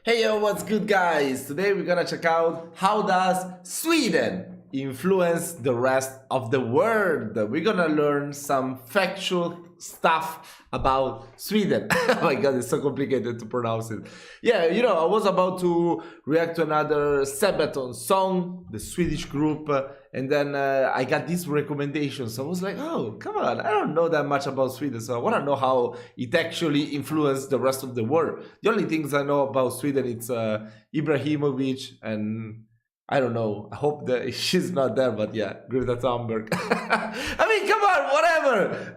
Hey yo, what's good guys? Today we're gonna check out how does Sweden influence the rest of the world. We're gonna learn some factual stuff about Sweden. Oh my god, it's so complicated to pronounce it. Yeah, I was about to react to another Sabaton song, the Swedish group, and then I got these recommendations. So I was like, oh, come on, I don't know that much about Sweden, so I want to know how it actually influenced the rest of the world. The only things I know about Sweden, it's Ibrahimovic, and I don't know. I hope that she's not there, but yeah, Greta Thunberg. I mean, come on, whatever.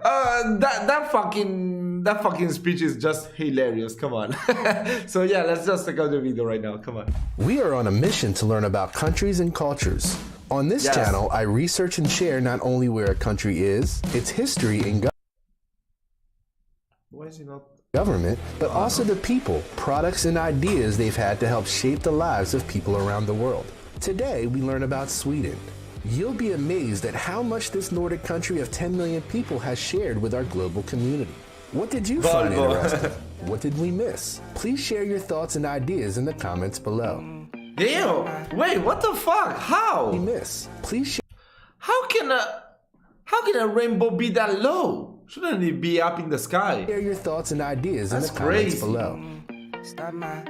That fucking speech is just hilarious. Come on. So yeah, let's just check out the video right now. Come on. We are on a mission to learn about countries and cultures. On this channel, I research and share not only where a country is, its history and Why is he not? government, but also the people, products, and ideas they've had to help shape the lives of people around the world. Today, we learn about Sweden. You'll be amazed at how much this Nordic country of 10 million people has shared with our global community. What did you find interesting? What did we miss? Please share your thoughts and ideas in the comments below. Damn! Wait, what the fuck? How? We miss. Please share. How can a rainbow be that low? Shouldn't it be up in the sky? Share your thoughts and ideas in the comments crazy. below. Start my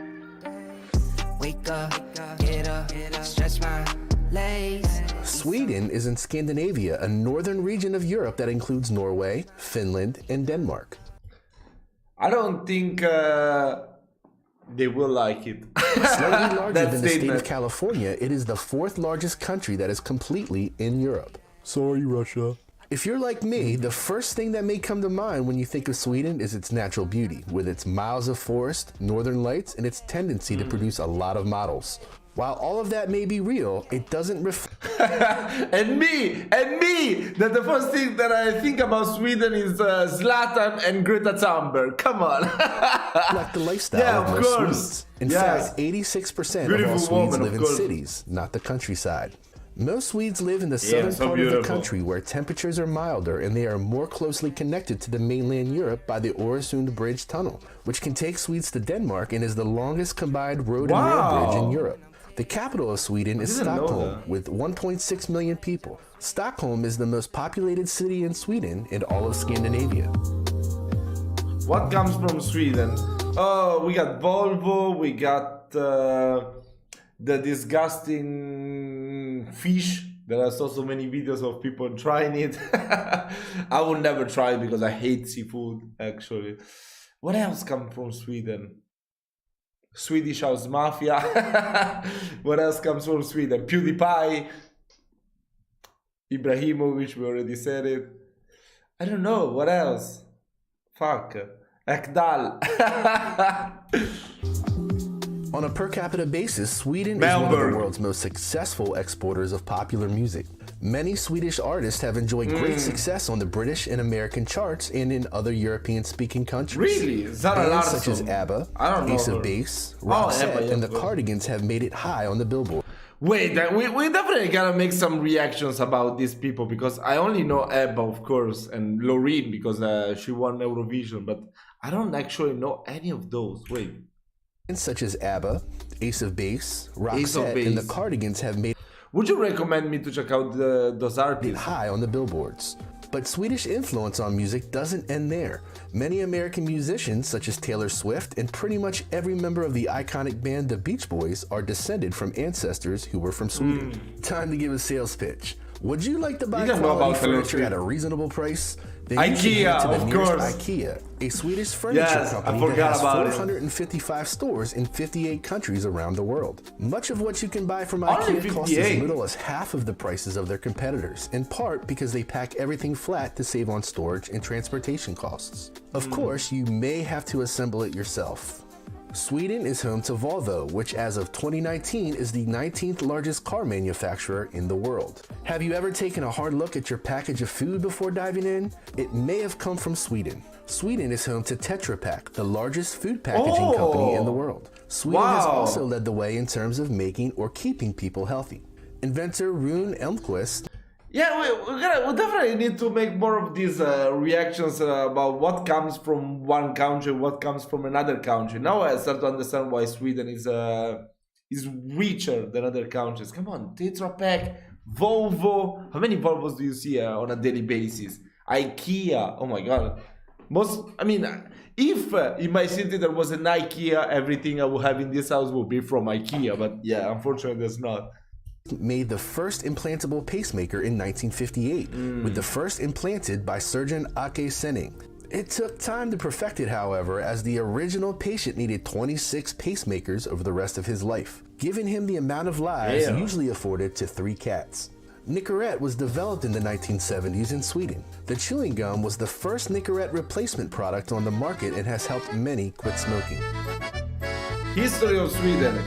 wake up, get up, stretch my legs. Sweden is in Scandinavia, a northern region of Europe that includes Norway, Finland, and Denmark. I don't think they will like it. Slightly larger That than the state statement. of California, it is the fourth largest country that is completely in Europe. Sorry, Russia. If you're like me, the first thing that may come to mind when you think of Sweden is its natural beauty, with its miles of forest, northern lights, and its tendency to produce a lot of models. While all of that may be real, it doesn't reflect and me, that the first thing that I think about Sweden is Zlatan and Greta Thunberg. Come on. the lifestyle of most Swedes. In fact, 86% of all Beautiful Swedes woman, live of in course. cities, not the countryside. Most Swedes live in the southern part of the country where temperatures are milder and they are more closely connected to the mainland Europe by the Öresund Bridge tunnel, which can take Swedes to Denmark and is the longest combined road and rail bridge in Europe. The capital of Sweden is Stockholm, with 1.6 million people. Stockholm is the most populated city in Sweden and all of Scandinavia. What comes from Sweden? Oh, we got Volvo, we got the disgusting fish. There are so many videos of people trying it. I would never try it because I hate seafood, actually. What else comes from Sweden? Swedish House Mafia. What else comes from Sweden? PewDiePie. Ibrahimovic, we already said it. I don't know, what else? Fuck. Ekdal. On a per capita basis, Sweden is one of the world's most successful exporters of popular music. Many Swedish artists have enjoyed great success on the British and American charts and in other European-speaking countries. Really? Is that a Bands lot such as ABBA, her. Ace of Base, Roxette, and the Cardigans have made it high on the Billboard. Wait, we definitely gotta make some reactions about these people because I only know ABBA, of course, and Loreen because she won Eurovision, but I don't actually know any of those. Wait. Bands such as ABBA, Ace of Base, Roxette, and the Cardigans have made Would you recommend me to check out those artists? high on the billboards. But Swedish influence on music doesn't end there. Many American musicians, such as Taylor Swift and pretty much every member of the iconic band The Beach Boys, are descended from ancestors who were from Sweden. Time to give a sales pitch. Would you like to buy quality furniture at a reasonable price? Then you should head to the nearest IKEA, a Swedish furniture company that has 455 stores in 58 countries around the world. Much of what you can buy from IKEA costs as little as half of the prices of their competitors, in part because they pack everything flat to save on storage and transportation costs. Of course, you may have to assemble it yourself. Sweden is home to Volvo, which as of 2019 is the 19th largest car manufacturer in the world. Have you ever taken a hard look at your package of food before diving in? It may have come from Sweden. Sweden is home to Tetra Pak, the largest food packaging company in the world. Sweden has also led the way in terms of making or keeping people healthy. Inventor Rune Elmqvist Yeah, we definitely need to make more of these reactions about what comes from one country, what comes from another country. Now I start to understand why Sweden is richer than other countries. Come on, Tetra Pak, Volvo. How many Volvos do you see on a daily basis? IKEA. Oh my God. If in my city there was an IKEA, everything I would have in this house would be from IKEA. But yeah, unfortunately, there's not. Made the first implantable pacemaker in 1958, with the first implanted by surgeon Ake Senning. It took time to perfect it, however, as the original patient needed 26 pacemakers over the rest of his life, giving him the amount of lives usually afforded to 3 cats. Nicorette was developed in the 1970s in Sweden. The chewing gum was the first Nicorette replacement product on the market and has helped many quit smoking. History of Sweden.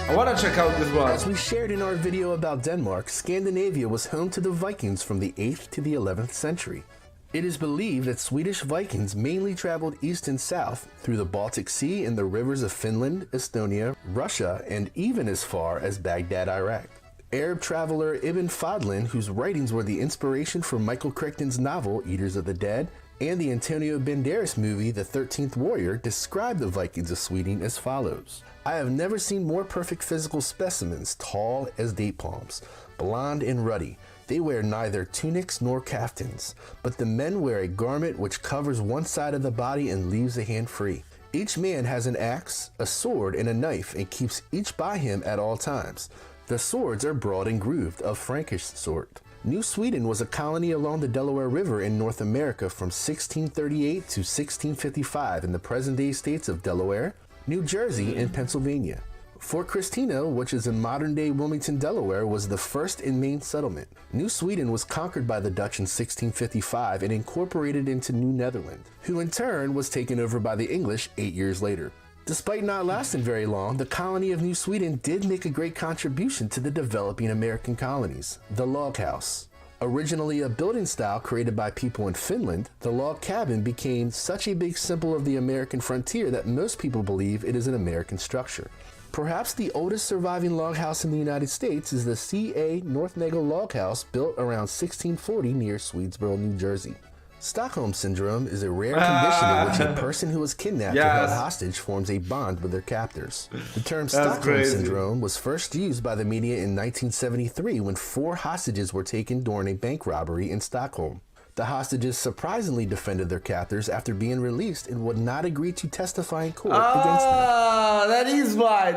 I want to check out this one. As we shared in our video about Denmark, Scandinavia was home to the Vikings from the 8th to the 11th century. It is believed that Swedish Vikings mainly traveled east and south through the Baltic Sea and the rivers of Finland, Estonia, Russia, and even as far as Baghdad, Iraq. Arab traveler Ibn Fadlan, whose writings were the inspiration for Michael Crichton's novel Eaters of the Dead and the Antonio Banderas movie The 13th Warrior, described the Vikings of Sweden as follows. I have never seen more perfect physical specimens, tall as date palms, blonde and ruddy. They wear neither tunics nor kaftans, but the men wear a garment which covers one side of the body and leaves the hand free. Each man has an axe, a sword, and a knife, and keeps each by him at all times. The swords are broad and grooved, of Frankish sort. New Sweden was a colony along the Delaware River in North America from 1638 to 1655 in the present-day states of Delaware, New Jersey, and Pennsylvania. Fort Christina, which is in modern-day Wilmington, Delaware, was the first and main settlement. New Sweden was conquered by the Dutch in 1655 and incorporated into New Netherland, who in turn was taken over by the English 8 years later. Despite not lasting very long, the colony of New Sweden did make a great contribution to the developing American colonies, the log house. Originally a building style created by people in Finland, the log cabin became such a big symbol of the American frontier that most people believe it is an American structure. Perhaps the oldest surviving log house in the United States is the C.A. Northnagle log house built around 1640 near Swedesboro, New Jersey. Stockholm Syndrome is a rare condition in which a person who is kidnapped or held hostage forms a bond with their captors. The term Stockholm Syndrome was first used by the media in 1973 when 4 hostages were taken during a bank robbery in Stockholm. The hostages surprisingly defended their captors after being released and would not agree to testify in court against them. That is why.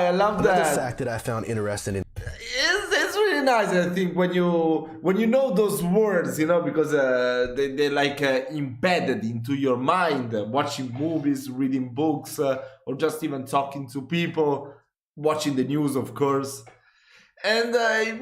I love that. Another fact that I found interesting in it's really nice, I think, when you know those words, because they're like embedded into your mind, watching movies, reading books, or just even talking to people, watching the news, of course. And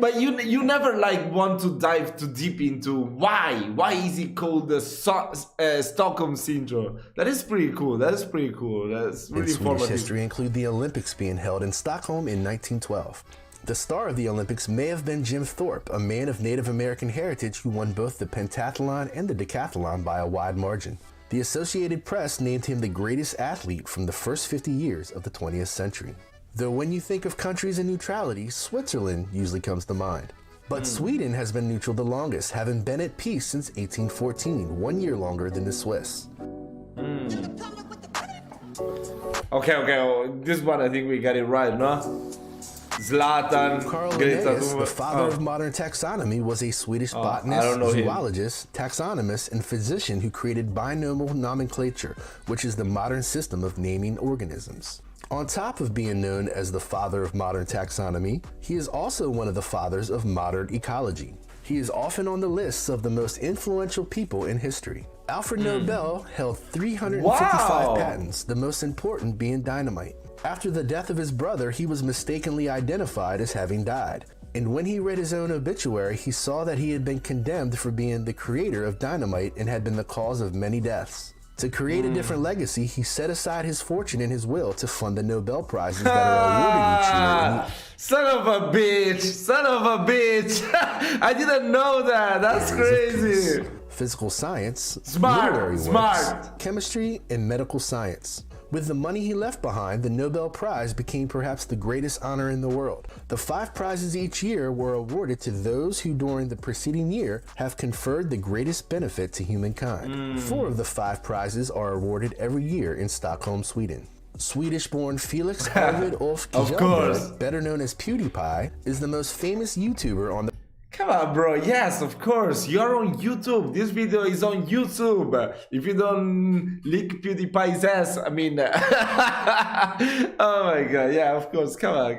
but you never want to dive too deep into why is it called the Stockholm Syndrome. That is pretty cool. That's really Swedish informative. history include the Olympics being held in Stockholm in 1912. The star of the Olympics may have been Jim Thorpe, a man of Native American heritage who won both the pentathlon and the decathlon by a wide margin. The Associated Press named him the greatest athlete from the first 50 years of the 20th century. Though when you think of countries and neutrality, Switzerland usually comes to mind. But Sweden has been neutral the longest, having been at peace since 1814, 1 year longer than the Swiss. Okay, this one I think we got it right, no? Zlatan, Carl Linnaeus, the father of modern taxonomy, was a Swedish botanist, zoologist, taxonomist, and physician who created binomial nomenclature, which is the modern system of naming organisms. On top of being known as the father of modern taxonomy, he is also one of the fathers of modern ecology. He is often on the lists of the most influential people in history. Alfred Nobel held 355 patents, the most important being dynamite. After the death of his brother, he was mistakenly identified as having died. And when he read his own obituary, he saw that he had been condemned for being the creator of dynamite and had been the cause of many deaths. To create a different legacy, he set aside his fortune in his will to fund the Nobel Prizes that are awarded each year. Son of a bitch! I didn't know that. That's crazy. Physical science, smart, literary works, chemistry, and medical science. With the money he left behind, the Nobel Prize became perhaps the greatest honor in the world. The 5 prizes each year were awarded to those who during the preceding year have conferred the greatest benefit to humankind. 4 of the 5 prizes are awarded every year in Stockholm, Sweden. Swedish-born Felix Arvid Ulf Kjellberg, better known as PewDiePie, is the most famous YouTuber on the Come on, bro. Yes, of course. You're on YouTube. This video is on YouTube. If you don't lick PewDiePie's ass, I mean... oh my god. Yeah, of course. Come on.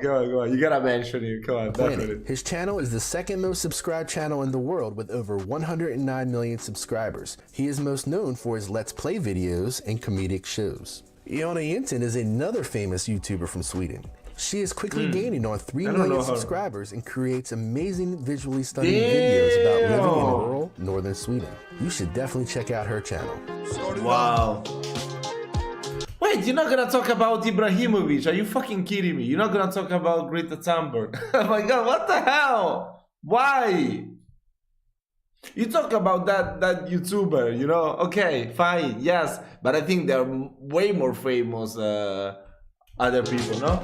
You gotta mention him. Come on, definitely. His channel is the second most subscribed channel in the world with over 109 million subscribers. He is most known for his Let's Play videos and comedic shows. Jonna Jinten is another famous YouTuber from Sweden. She is quickly gaining on 3 million subscribers and creates amazing visually stunning videos about living in rural northern Sweden. You should definitely check out her channel. Wow. Wait, you're not gonna talk about Ibrahimovic? Are you fucking kidding me? You're not gonna talk about Greta Thunberg? Oh my god, what the hell? Why? You talk about that YouTuber, you know? Okay, fine, yes. But I think they're way more famous other people, no?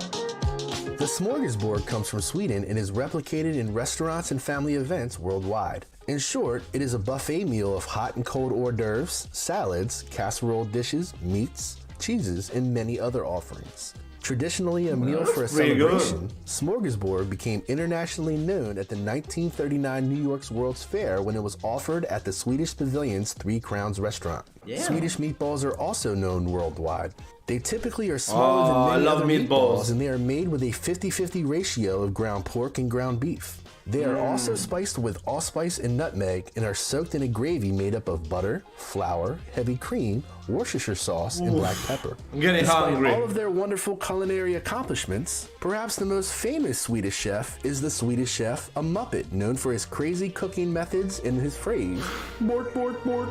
The smorgasbord comes from Sweden and is replicated in restaurants and family events worldwide. In short, it is a buffet meal of hot and cold hors d'oeuvres, salads, casserole dishes, meats, cheeses, and many other offerings. Traditionally a meal for a celebration, smorgasbord became internationally known at the 1939 New York's World's Fair when it was offered at the Swedish Pavilion's Three Crowns restaurant. Yeah. Swedish meatballs are also known worldwide. They typically are smaller than many other meatballs, and they are made with a 50-50 ratio of ground pork and ground beef. They are also spiced with allspice and nutmeg and are soaked in a gravy made up of butter, flour, heavy cream, Worcestershire sauce, and black pepper. I'm getting Despite hungry. all of their wonderful culinary accomplishments, perhaps the most famous Swedish chef is the Swedish chef, a Muppet, known for his crazy cooking methods and his phrase, "Bort, bort, bort."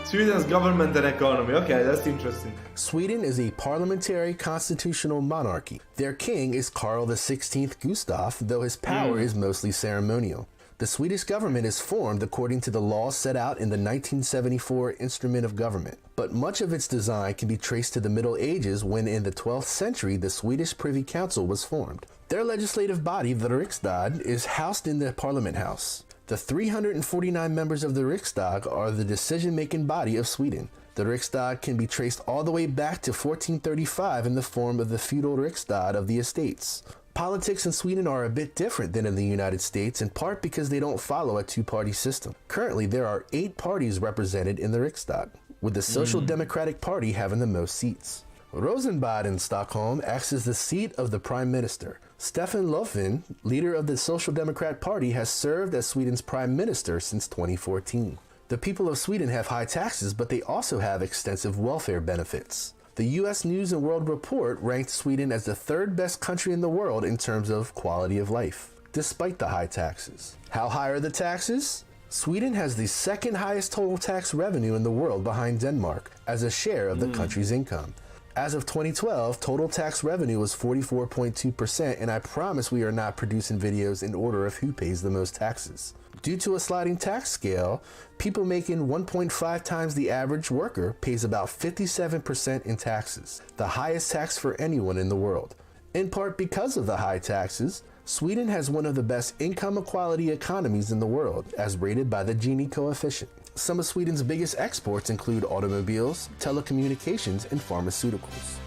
Sweden's government and economy. Okay, that's interesting. Sweden is a parliamentary constitutional monarchy. Their king is Carl XVI Gustaf, though his power is mostly ceremonial. The Swedish government is formed according to the laws set out in the 1974 Instrument of Government, but much of its design can be traced to the Middle Ages when in the 12th century the Swedish Privy Council was formed. Their legislative body, the Riksdag, is housed in the Parliament House. The 349 members of the Riksdag are the decision-making body of Sweden. The Riksdag can be traced all the way back to 1435 in the form of the feudal Riksdag of the estates. Politics in Sweden are a bit different than in the United States, in part because they don't follow a two-party system. Currently, there are 8 parties represented in the Riksdag, with the Social Democratic Party having the most seats. Rosenbad in Stockholm acts as the seat of the Prime Minister. Stefan Löfven, leader of the Social Democrat Party, has served as Sweden's Prime Minister since 2014. The people of Sweden have high taxes, but they also have extensive welfare benefits. The U.S. News & World Report ranked Sweden as the 3rd best country in the world in terms of quality of life, despite the high taxes. How high are the taxes? Sweden has the 2nd highest total tax revenue in the world behind Denmark as a share of the country's income. As of 2012, total tax revenue was 44.2%, and I promise we are not producing videos in order of who pays the most taxes. Due to a sliding tax scale, people making 1.5 times the average worker pays about 57% in taxes, the highest tax for anyone in the world. In part because of the high taxes, Sweden has one of the best income equality economies in the world, as rated by the Gini coefficient. Some of Sweden's biggest exports include automobiles, telecommunications, and pharmaceuticals.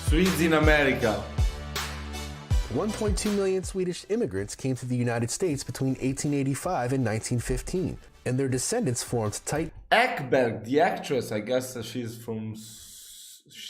Swedes in America. 1.2 million Swedish immigrants came to the United States between 1885 and 1915, and their descendants formed tight Ekberg, the actress, I guess she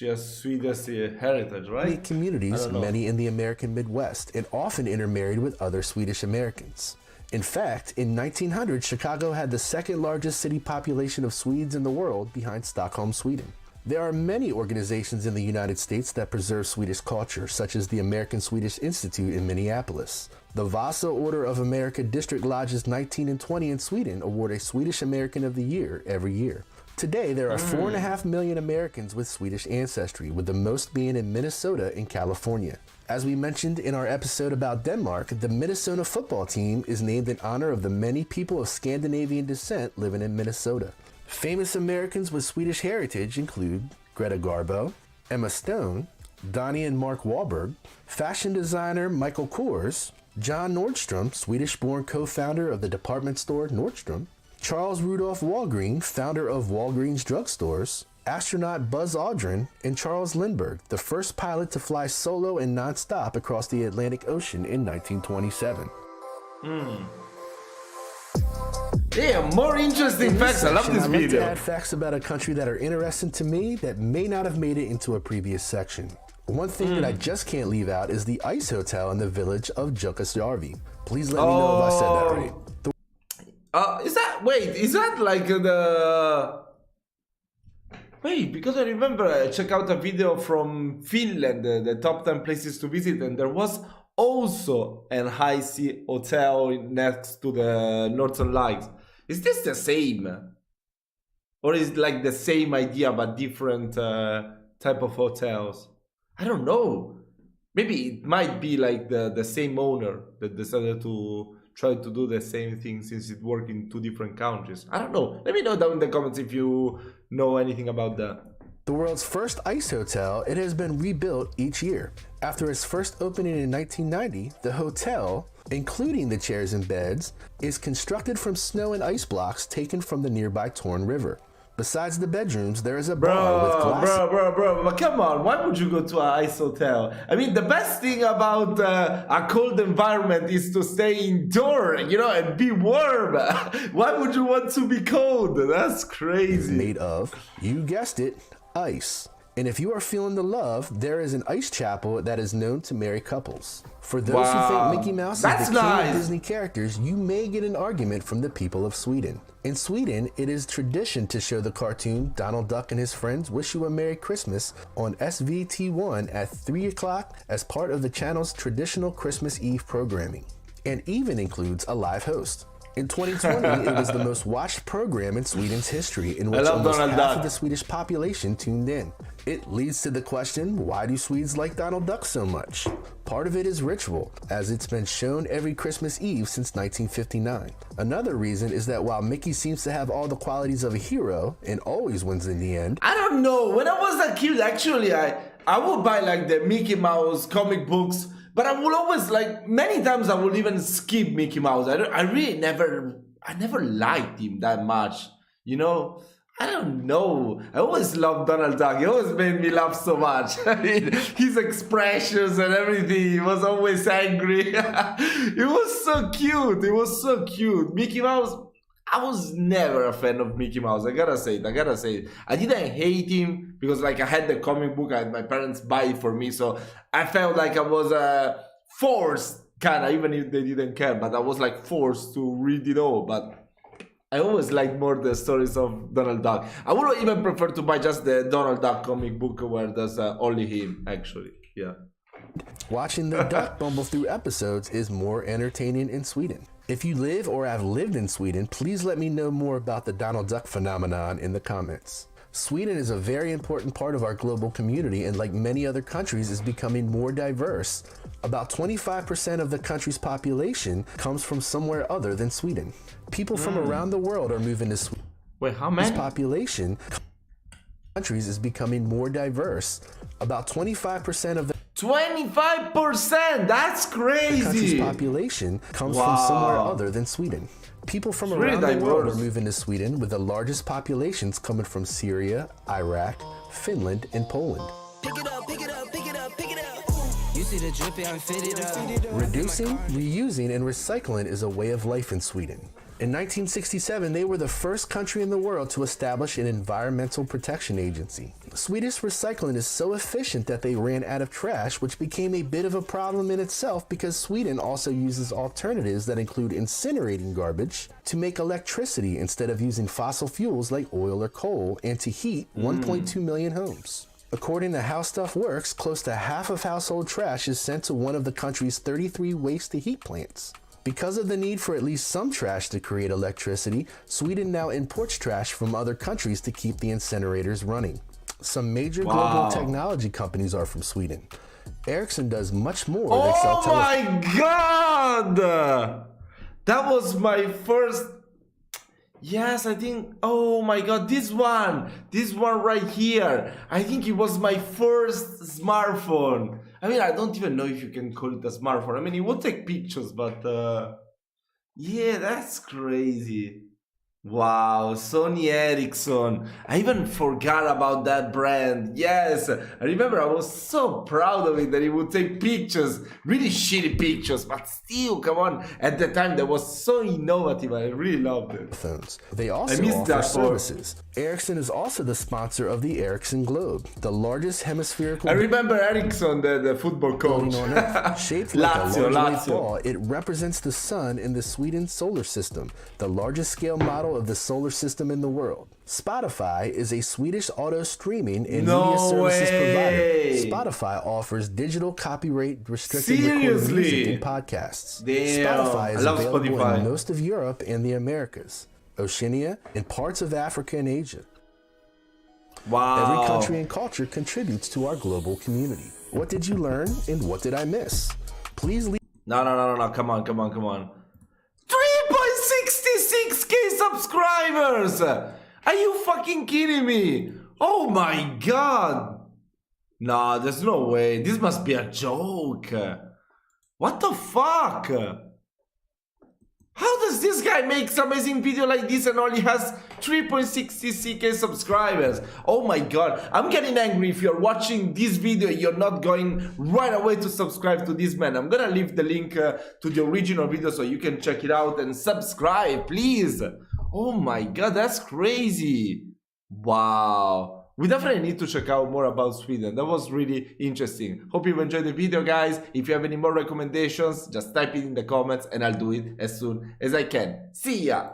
has Swedish heritage, right? communities, many in the American Midwest, and often intermarried with other Swedish Americans. In fact, in 1900, Chicago had the 2nd largest city population of Swedes in the world behind Stockholm, Sweden. There are many organizations in the United States that preserve Swedish culture, such as the American Swedish Institute in Minneapolis. The Vasa Order of America District Lodges 19 and 20 in Sweden award a Swedish American of the Year every year. Today, there are 4.5 million Americans with Swedish ancestry, with the most being in Minnesota and California. As we mentioned in our episode about Denmark, the Minnesota football team is named in honor of the many people of Scandinavian descent living in Minnesota. Famous Americans with Swedish heritage include Greta Garbo, Emma Stone, Donnie and Mark Wahlberg, fashion designer Michael Kors, John Nordstrom, Swedish-born co-founder of the department store Nordstrom, Charles Rudolph Walgreen, founder of Walgreens drugstores, astronaut Buzz Aldrin, and Charles Lindbergh, the first pilot to fly solo and non-stop across the Atlantic Ocean in 1927. Yeah, more interesting facts. I love this I'd like video. to add facts about a country that are interesting to me that may not have made it into a previous section. One thing that I just can't leave out is the Ice Hotel in the village of Jukkasjärvi. Please let me know if I said that right. Is that like the... Wait, because I remember I checked out a video from Finland, the top 10 places to visit, and there was also an ice hotel next to the Northern Lights. Is this the same? Or is it like the same idea but different type of hotels? I don't know. Maybe it might be like the same owner that decided to try to do the same thing since it worked in two different countries. I don't know. Let me know down in the comments if you know anything about that. The world's first ice hotel, it has been rebuilt each year. After its first opening in 1990, the hotel, including the chairs and beds, is constructed from snow and ice blocks taken from the nearby Torn River. Besides the bedrooms, there is a bar with glass. Bro, but come on, why would you go to an ice hotel? I mean, the best thing about a cold environment is to stay indoor, and be warm. Why would you want to be cold? That's crazy. Made of, you guessed it, ice. And if you are feeling the love, there is an ice chapel that is known to marry couples. For those who think Mickey Mouse is the king of Disney characters, you may get an argument from the people of Sweden. In Sweden, it is tradition to show the cartoon Donald Duck and His Friends Wish You a Merry Christmas on SVT1 at 3 o'clock as part of the channel's traditional Christmas Eve programming, and even includes a live host. In 2020, it was the most watched program in Sweden's history, in which almost half of the Swedish population tuned in. It leads to the question, why do Swedes like Donald Duck so much? Part of it is ritual, as it's been shown every Christmas Eve since 1959. Another reason is that while Mickey seems to have all the qualities of a hero and always wins in the end, I don't know. When I was a kid, actually, I would buy like the Mickey Mouse comic books. But I will always, many times I will even skip Mickey Mouse. I never liked him that much, I don't know. I always loved Donald Duck. He always made me laugh so much. I mean, his expressions and everything. He was always angry. It was so cute. Mickey Mouse, I was never a fan of Mickey Mouse. I gotta say it. I didn't hate him because I had the comic book and my parents buy it for me. So I felt like I was forced, even if they didn't care, but I was forced to read it all. But I always liked more the stories of Donald Duck. I would even prefer to buy just the Donald Duck comic book where there's only him, actually. Yeah. Watching the duck bumble through episodes is more entertaining in Sweden. If you live or have lived in Sweden, please let me know more about the Donald Duck phenomenon in the comments. Sweden is a very important part of our global community and, like many other countries, is becoming more diverse. About 25% of the country's population comes from somewhere other than Sweden. People from around the world are moving to Sweden. Wait, how many? This population countries is becoming more diverse. About 25% of the 25%! That's crazy! country's population comes from somewhere other than Sweden. People from around the world are moving to Sweden, with the largest populations coming from Syria, Iraq, Finland, and Poland. Pick it up, pick it up, pick it up, pick it up. You see the drippy, I'm fitted up. Reducing, reusing, and recycling is a way of life in Sweden. In 1967, they were the first country in the world to establish an environmental protection agency. Swedish recycling is so efficient that they ran out of trash, which became a bit of a problem in itself because Sweden also uses alternatives that include incinerating garbage to make electricity instead of using fossil fuels like oil or coal, and to heat 1.2 million homes. According to How Stuff Works, close to half of household trash is sent to one of the country's 33 waste-to-heat plants. Because of the need for at least some trash to create electricity, Sweden now imports trash from other countries to keep the incinerators running. Some major global technology companies are from Sweden. Ericsson does much more than sell television. Oh my god! That was my first... Yes, I think, oh my god, this one right here. I think it was my first smartphone. I mean, I don't even know if you can call it a smartphone. I mean, it would take pictures, but yeah, that's crazy. Wow, Sony Ericsson. I even forgot about that brand. Yes, I remember I was so proud of it that it would take pictures, really shitty pictures, but still, come on. At the time, that was so innovative. I really loved it. Phones. They also missed offer that part. services. Ericsson is also the sponsor of the Ericsson Globe, the largest hemispherical I remember Ericsson, the football coach. building on Earth. Shaped like Lazio, a large Lazio. ball, it represents the sun in the Sweden solar system, the largest scale model of the solar system in the world. Spotify is a Swedish auto streaming and No media services way. provider. Spotify offers digital copyright restricted recorded music Seriously? and podcasts. Damn, Spotify is I love available Spotify. in most of Europe and the Americas, Oceania, and parts of Africa and Asia. Wow. Every country and culture contributes to our global community. What did you learn and what did I miss? Please leave. No, come on. 3.66k subscribers! Are you fucking kidding me? Oh my god! Nah, there's no way. This must be a joke. What the fuck? How does this guy make some amazing video like this and only has 3.66k subscribers? Oh my god, I'm getting angry if you're watching this video, you're not going right away to subscribe to this man. I'm gonna leave the link to the original video so you can check it out and subscribe, please. Oh my god, that's crazy. Wow. We definitely need to check out more about Sweden. That was really interesting. Hope you enjoyed the video, guys. If you have any more recommendations, just type it in the comments and I'll do it as soon as I can. See ya!